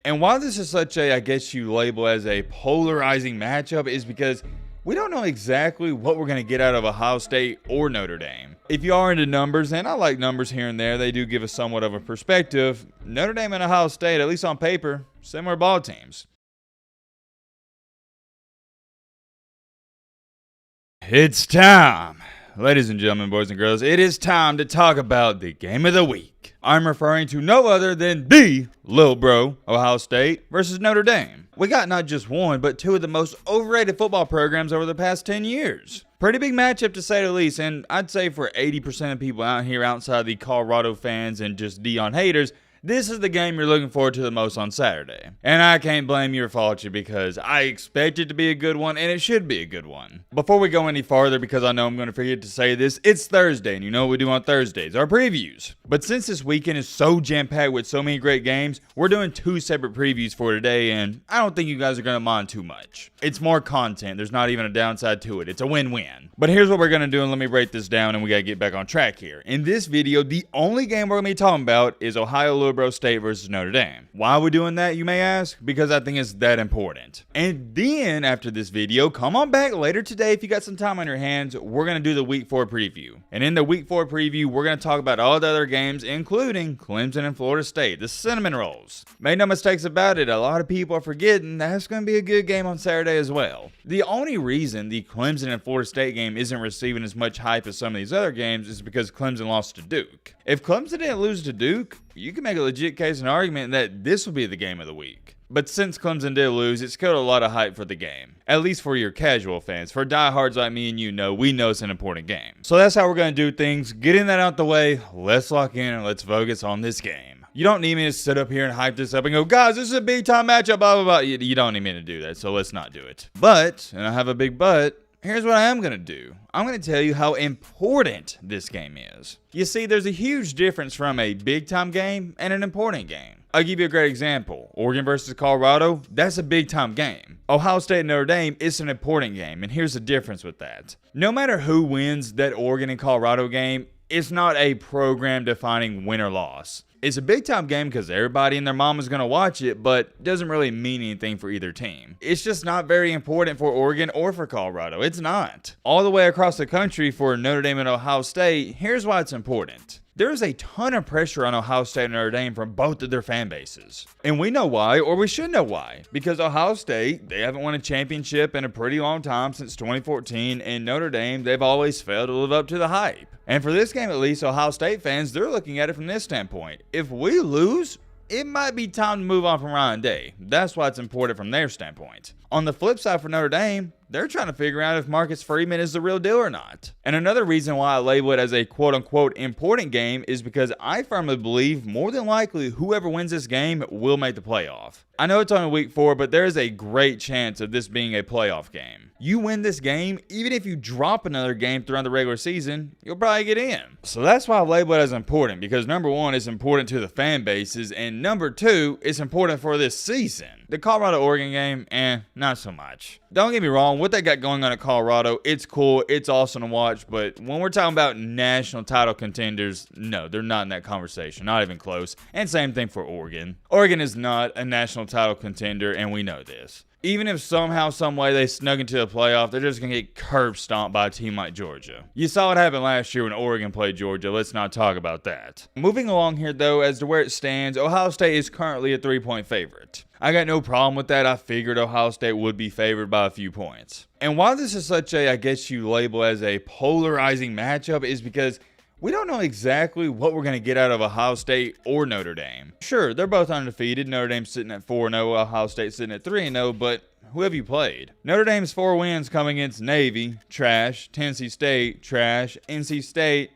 And why this is such a, I guess you label as a polarizing matchup, is because we don't know exactly what we're going to get out of Ohio State or Notre Dame. If you are into numbers, and I like numbers here and there, they do give us somewhat of a perspective. Notre Dame and Ohio State, at least on paper, similar ball teams. It's time. Ladies and gentlemen, boys and girls, it is time to talk about the game of the week. I'm referring to no other than the Lil Bro, Ohio State versus Notre Dame. We got not just one, but two of the most overrated football programs over the past 10 years. Pretty big matchup to say the least, and I'd say for 80% of people out here outside the Colorado fans and just Deion haters, this is the game you're looking forward to the most on Saturday. And I can't blame you or fault you, because I expect it to be a good one, and it should be a good one. Before we go any farther, because I know I'm going to forget to say this, it's Thursday, and you know what we do on Thursdays, our previews. But since this weekend is so jam-packed with so many great games, we're doing two separate previews for today, and I don't think you guys are going to mind too much. It's more content. There's not even a downside to it. It's a win-win. But here's what we're going to do, and let me break this down, and we got to get back on track here. In this video, the only game we're going to be talking about is Ohio State versus Notre Dame. Why are we doing that, you may ask? Because I think it's that important. And then after this video, come on back later today if you got some time on your hands. We're going to do the Week 4 preview. And in the Week 4 preview, we're going to talk about all the other games, including Clemson and Florida State, the Cinnamon Rolls. Make no mistakes about it, a lot of people are forgetting that's going to be a good game on Saturday as well. The only reason the Clemson and Florida State game isn't receiving as much hype as some of these other games is because Clemson lost to Duke. If Clemson didn't lose to Duke, you can make a legit case and argument that this will be the game of the week. But since Clemson did lose, it's killed a lot of hype for the game. At least for your casual fans. For diehards like me and you know, we know it's an important game. So that's how we're going to do things. Getting that out the way, let's lock in and let's focus on this game. You don't need me to sit up here and hype this up and go, guys, this is a big time matchup, blah, blah, blah. You don't need me to do that, so let's not do it. But, and I have a big but, here's what I am going to do. I'm going to tell you how important this game is. You see, there's a huge difference from a big-time game and an important game. I'll give you a great example. Oregon versus Colorado, that's a big-time game. Ohio State and Notre Dame, it's an important game, and here's the difference with that. No matter who wins that Oregon and Colorado game, it's not a program-defining win or loss. It's a big-time game because everybody and their mom is going to watch it, but it doesn't really mean anything for either team. It's just not very important for Oregon or for Colorado. It's not. All the way across the country for Notre Dame and Ohio State, here's why it's important. There is a ton of pressure on Ohio State and Notre Dame from both of their fan bases. And we know why, or we should know why. Because Ohio State, they haven't won a championship in a pretty long time since 2014, and Notre Dame, they've always failed to live up to the hype. And for this game at least, Ohio State fans, they're looking at it from this standpoint. If we lose, it might be time to move on from Ryan Day. That's why it's important from their standpoint. On the flip side for Notre Dame, they're trying to figure out if Marcus Freeman is the real deal or not. And another reason why I label it as a quote-unquote important game is because I firmly believe more than likely whoever wins this game will make the playoff. I know it's only week 4, but there is a great chance of this being a playoff game. You win this game, even if you drop another game throughout the regular season, you'll probably get in. So that's why I label it as important, because number one, it's important to the fan bases, and number two, it's important for this season. The Colorado-Oregon game, not so much. Don't get me wrong, what they got going on at Colorado, it's cool, it's awesome to watch, but when we're talking about national title contenders, no, they're not in that conversation, not even close. And same thing for Oregon. Oregon is not a national title contender, and we know this. Even if somehow, some way they snug into the playoff, they're just going to get curb stomped by a team like Georgia. You saw what happened last year when Oregon played Georgia. Let's not talk about that. Moving along here, though, as to where it stands, Ohio State is currently a 3-point favorite. I got no problem with that. I figured Ohio State would be favored by a few points. And why this is such a, I guess you label as a polarizing matchup, is because we don't know exactly what we're going to get out of Ohio State or Notre Dame. Sure, they're both undefeated. Notre Dame's sitting at 4-0, Ohio State's sitting at 3-0, but who have you played? Notre Dame's 4 wins coming against Navy, trash. Tennessee State, trash. NC State,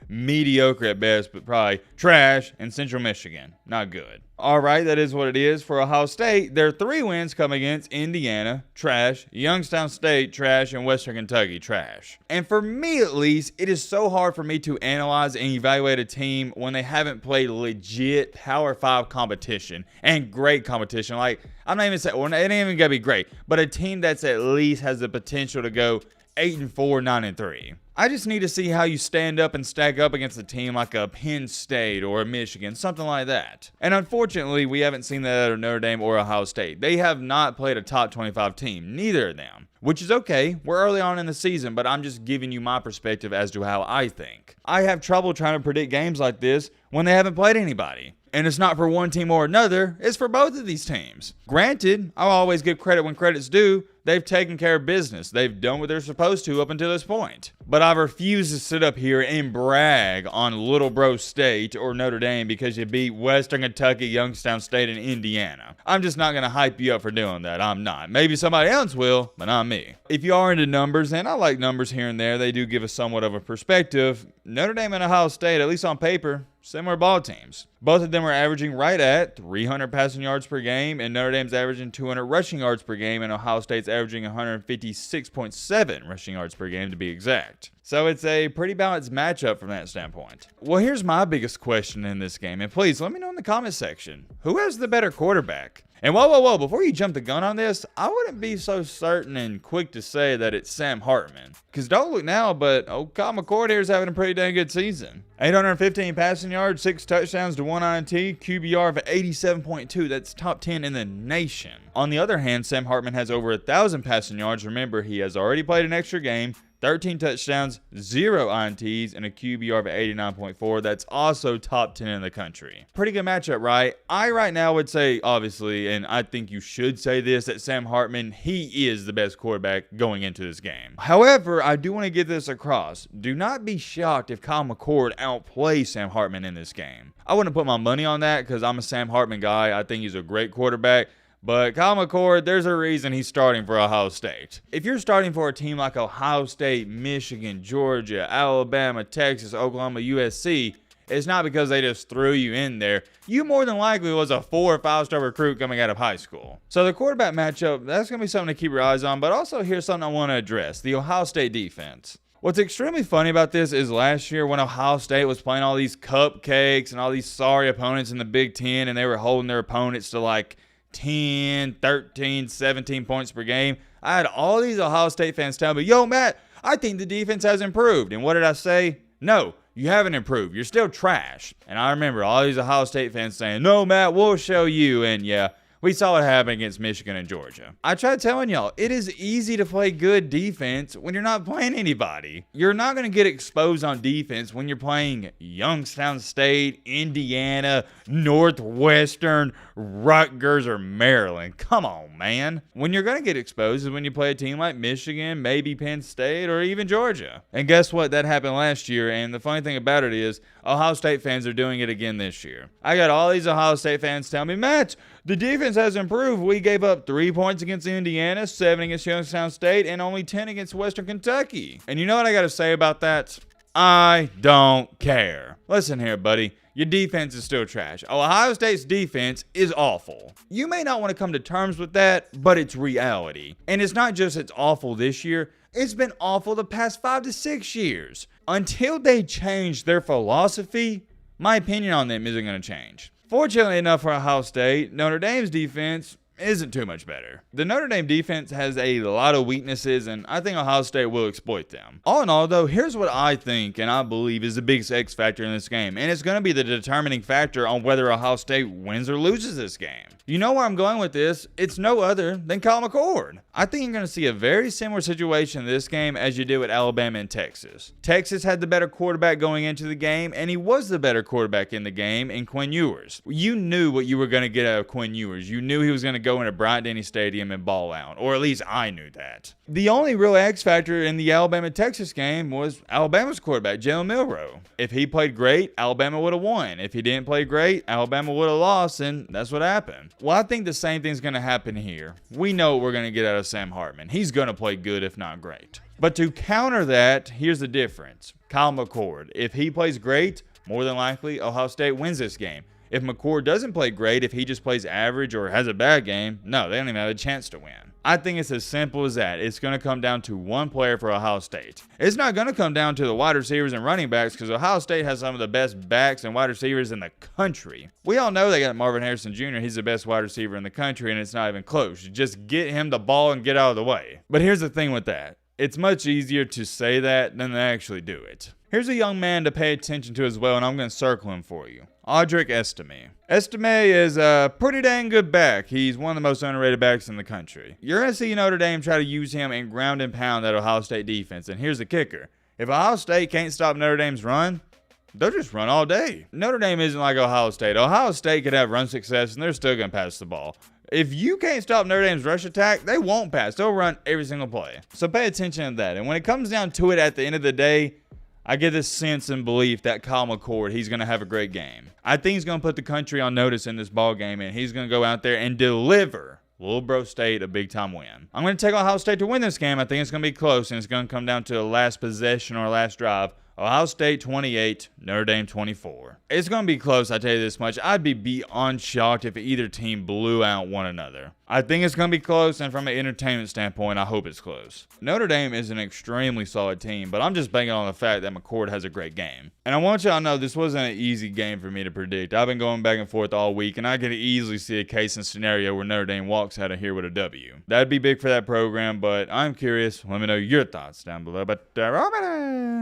mediocre at best, but probably trash. And Central Michigan, not good. All right, that is what it is. For Ohio State, their 3 wins come against Indiana, trash, Youngstown State, trash, and Western Kentucky, trash. And for me, at least, it is so hard for me to analyze and evaluate a team when they haven't played legit Power 5 competition and great competition. Like, I'm not even saying, well, it ain't even going to be great, but a team that's at least has the potential to go 8-4, 9-3. I just need to see how you stand up and stack up against a team like a Penn State or a Michigan, something like that. And unfortunately, we haven't seen that at Notre Dame or Ohio State. They have not played a top 25 team, neither of them. Which is okay, we're early on in the season, but I'm just giving you my perspective as to how I think. I have trouble trying to predict games like this when they haven't played anybody. And it's not for one team or another, it's for both of these teams. Granted, I'll always give credit when credit's due. They've taken care of business. They've done what they're supposed to up until this point. But I refuse to sit up here and brag on Little Bro State or Notre Dame because you beat Western Kentucky, Youngstown State, and Indiana. I'm just not going to hype you up for doing that. I'm not. Maybe somebody else will, but not me. If you are into numbers, and I like numbers here and there, they do give us somewhat of a perspective. Notre Dame and Ohio State, at least on paper, similar ball teams. Both of them are averaging right at 300 passing yards per game, and Notre Dame's averaging 200 rushing yards per game, and Ohio State's averaging 156.7 rushing yards per game to be exact. So it's a pretty balanced matchup from that standpoint. Well, here's my biggest question in this game, and please let me know in the comment section. Who has the better quarterback? And whoa, before you jump the gun on this, I wouldn't be so certain and quick to say that it's Sam Hartman. Because don't look now, but Kyle McCord here is having a pretty dang good season. 815 passing yards, 6 touchdowns to 1 INT, QBR of 87.2. That's top 10 in the nation. On the other hand, Sam Hartman has over 1,000 passing yards. Remember, he has already played an extra game. 13 touchdowns, 0 INTs, and a QBR of 89.4. That's also top 10 in the country. Pretty good matchup, right? I right now would say, obviously, and I think you should say this, that Sam Hartman, he is the best quarterback going into this game. However, I do want to get this across. Do not be shocked if Kyle McCord outplays Sam Hartman in this game. I wouldn't put my money on that because I'm a Sam Hartman guy. I think he's a great quarterback. But Kyle McCord, there's a reason he's starting for Ohio State. If you're starting for a team like Ohio State, Michigan, Georgia, Alabama, Texas, Oklahoma, USC, it's not because they just threw you in there. You more than likely was a 4- or 5-star recruit coming out of high school. So the quarterback matchup, that's going to be something to keep your eyes on. But also here's something I want to address, the Ohio State defense. What's extremely funny about this is last year when Ohio State was playing all these cupcakes and all these sorry opponents in the Big Ten, and they were holding their opponents to like 10, 13, 17 points per game. I had all these Ohio State fans tell me, yo, Matt, I think the defense has improved. And what did I say? No, you haven't improved. You're still trash. And I remember all these Ohio State fans saying, no, Matt, we'll show you. And yeah, we saw what happened against Michigan and Georgia. I tried telling y'all, it is easy to play good defense when you're not playing anybody. You're not going to get exposed on defense when you're playing Youngstown State, Indiana, Northwestern, Rutgers, or Maryland. Come on, man. When you're going to get exposed is when you play a team like Michigan, maybe Penn State, or even Georgia. And guess what? That happened last year. And the funny thing about it is Ohio State fans are doing it again this year. I got all these Ohio State fans telling me, Matt, the defense has improved. We gave up 3 points against Indiana, 7 against Youngstown State, and only 10 against Western Kentucky. And you know what I got to say about that? I don't care. Listen here, buddy. Your defense is still trash. Ohio State's defense is awful. You may not want to come to terms with that, but it's reality. And it's not just it's awful this year. It's been awful the past 5 to 6 years. Until they change their philosophy, my opinion on them isn't going to change. Fortunately enough for Ohio State, Notre Dame's defense isn't too much better. The Notre Dame defense has a lot of weaknesses, and I think Ohio State will exploit them. All in all, though, here's what I think and I believe is the biggest X factor in this game, and it's going to be the determining factor on whether Ohio State wins or loses this game. You know where I'm going with this? It's no other than Kyle McCord. I think you're going to see a very similar situation in this game as you did with Alabama and Texas. Texas had the better quarterback going into the game, and he was the better quarterback in the game in Quinn Ewers. You knew what you were going to get out of Quinn Ewers. You knew he was going to go into Bryant-Denny Stadium and ball out, or at least I knew that. The only real X factor in the Alabama-Texas game was Alabama's quarterback, Jalen Milroe. If he played great, Alabama would have won. If he didn't play great, Alabama would have lost, and that's what happened. Well, I think the same thing's going to happen here. We know what we're going to get out of Sam Hartman. He's going to play good, if not great. But to counter that, here's the difference. Kyle McCord, if he plays great, more than likely Ohio State wins this game. If McCord doesn't play great, if he just plays average or has a bad game, no, they don't even have a chance to win. I think it's as simple as that. It's going to come down to one player for Ohio State. It's not going to come down to the wide receivers and running backs because Ohio State has some of the best backs and wide receivers in the country. We all know they got Marvin Harrison Jr. He's the best wide receiver in the country, and it's not even close. You just get him the ball and get out of the way. But here's the thing with that. It's much easier to say that than to actually do it. Here's a young man to pay attention to as well, and I'm going to circle him for you. Audric Estime. Estime is a pretty dang good back. He's one of the most underrated backs in the country. You're going to see Notre Dame try to use him and ground and pound that Ohio State defense. And here's the kicker. If Ohio State can't stop Notre Dame's run, they'll just run all day. Notre Dame isn't like Ohio State. Ohio State could have run success, and they're still going to pass the ball. If you can't stop Notre Dame's rush attack, they won't pass. They'll run every single play. So pay attention to that. And when it comes down to it at the end of the day, I get this sense and belief that Kyle McCord, he's going to have a great game. I think he's going to put the country on notice in this ball game, and he's going to go out there and deliver Little Bro State a big-time win. I'm going to take Ohio State to win this game. I think it's going to be close, and it's going to come down to a last possession or last drive. Ohio State 28, Notre Dame 24. It's going to be close, I tell you this much. I'd be beyond shocked if either team blew out one another. I think it's going to be close, and from an entertainment standpoint, I hope it's close. Notre Dame is an extremely solid team, but I'm just banking on the fact that McCord has a great game. And I want y'all to know this wasn't an easy game for me to predict. I've been going back and forth all week, and I could easily see a case and scenario where Notre Dame walks out of here with a W. That'd be big for that program, but I'm curious. Let me know your thoughts down below. But